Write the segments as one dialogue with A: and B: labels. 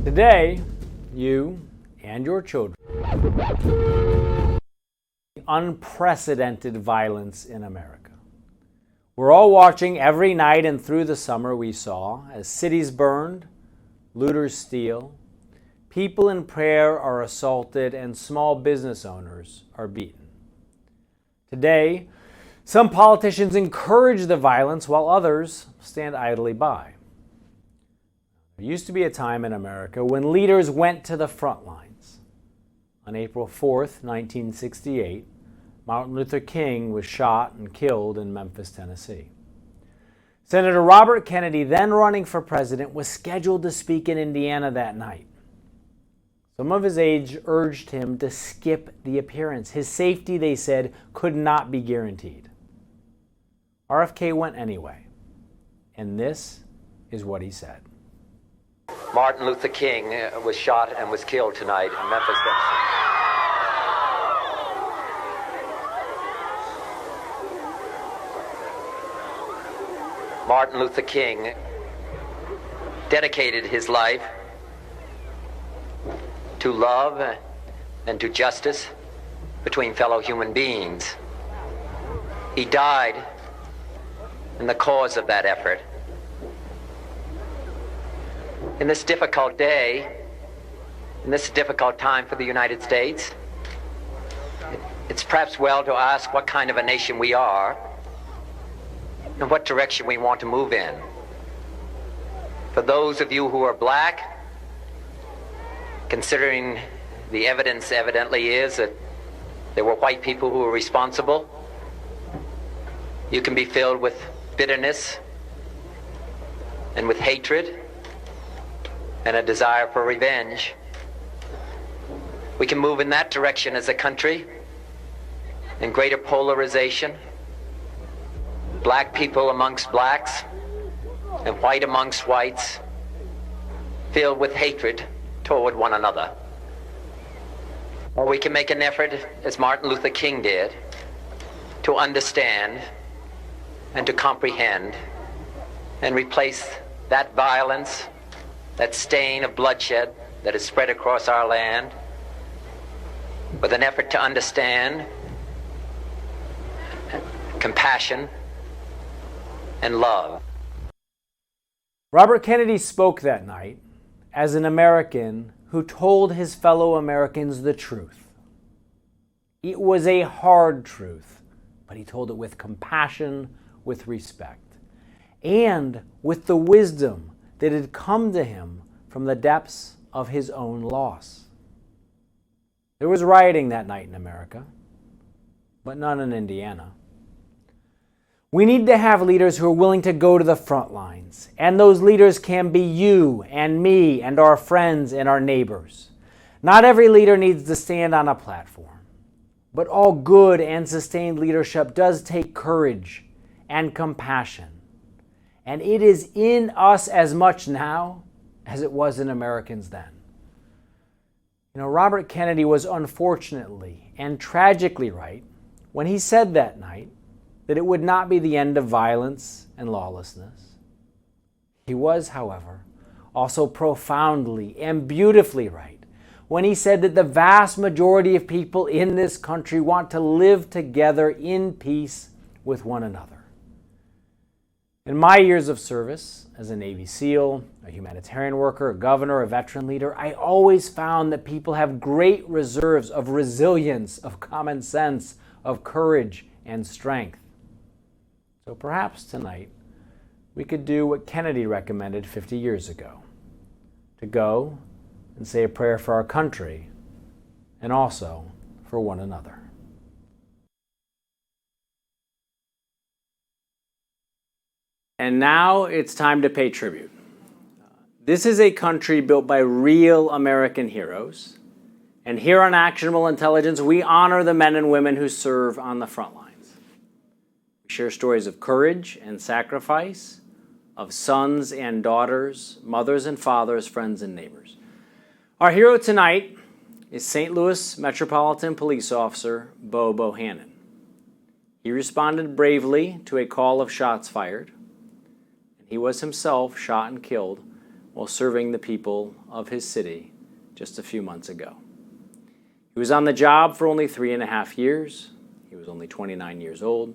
A: Today, you and your children unprecedented violence in America. We're all watching every night and through the summer we saw as cities burned, looters steal, people in prayer are assaulted, and small business owners are beaten. Today, some politicians encourage the violence while others stand idly by. There used to be a time in America when leaders went to the front lines. On April 4th, 1968, Martin Luther King was shot and killed in Memphis, Tennessee. Senator Robert Kennedy, then running for president, was scheduled to speak in Indiana that night. Some of his aides urged him to skip the appearance. His safety, they said, could not be guaranteed. RFK went anyway, and this is what he said.
B: Martin Luther King was shot and was killed tonight in Memphis. Martin Luther King dedicated his life to love and to justice between fellow human beings. He died in the cause of that effort. In this difficult day, in this difficult time for the United States, it's perhaps well to ask what kind of a nation we are and what direction we want to move in. For those of you who are black, considering the evidence evidently is that there were white people who were responsible, you can be filled with bitterness and with hatred and a desire for revenge. We can move in that direction as a country, in greater polarization, black people amongst blacks and white amongst whites, filled with hatred toward one another. Or we can make an effort, as Martin Luther King did, to understand and to comprehend and replace that violence, that stain of bloodshed that is spread across our land, with an effort to understand, compassion, and love.
A: Robert Kennedy spoke that night as an American who told his fellow Americans the truth. It was a hard truth, but he told it with compassion, with respect, and with the wisdom that had come to him from the depths of his own loss. There was rioting that night in America, but none in Indiana. We need to have leaders who are willing to go to the front lines, and those leaders can be you and me and our friends and our neighbors. Not every leader needs to stand on a platform, but all good and sustained leadership does take courage and compassion. And it is in us as much now as it was in Americans then. Robert Kennedy was unfortunately and tragically right when he said that night that it would not be the end of violence and lawlessness. He was, however, also profoundly and beautifully right when he said that the vast majority of people in this country want to live together in peace with one another. In my years of service as a Navy SEAL, a humanitarian worker, a governor, a veteran leader, I always found that people have great reserves of resilience, of common sense, of courage and strength. So perhaps tonight we could do what Kennedy recommended 50 years ago, to go and say a prayer for our country and also for one another. And now it's time to pay tribute. This is a country built by real American heroes. And here on Actionable Intelligence, we honor the men and women who serve on the front lines. We share stories of courage and sacrifice, of sons and daughters, mothers and fathers, friends and neighbors. Our hero tonight is St. Louis Metropolitan Police Officer Bo Bohannon. He responded bravely to a call of shots fired. He was himself shot and killed while serving the people of his city just a few months ago. He was on the job for only 3.5 years. He was only 29 years old.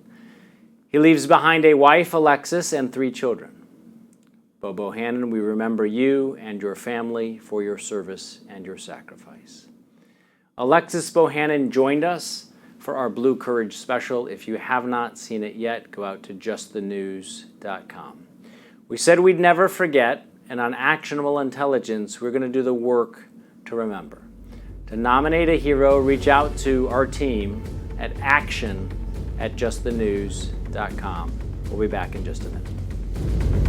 A: He leaves behind a wife, Alexis, and 3 children. Bo Bohannon, we remember you and your family for your service and your sacrifice. Alexis Bohannon joined us for our Blue Courage special. If you have not seen it yet, go out to justthenews.com. We said we'd never forget, and on Actionable Intelligence, we're going to do the work to remember. To nominate a hero, reach out to our team at action@justthenews.com. We'll be back in just a minute.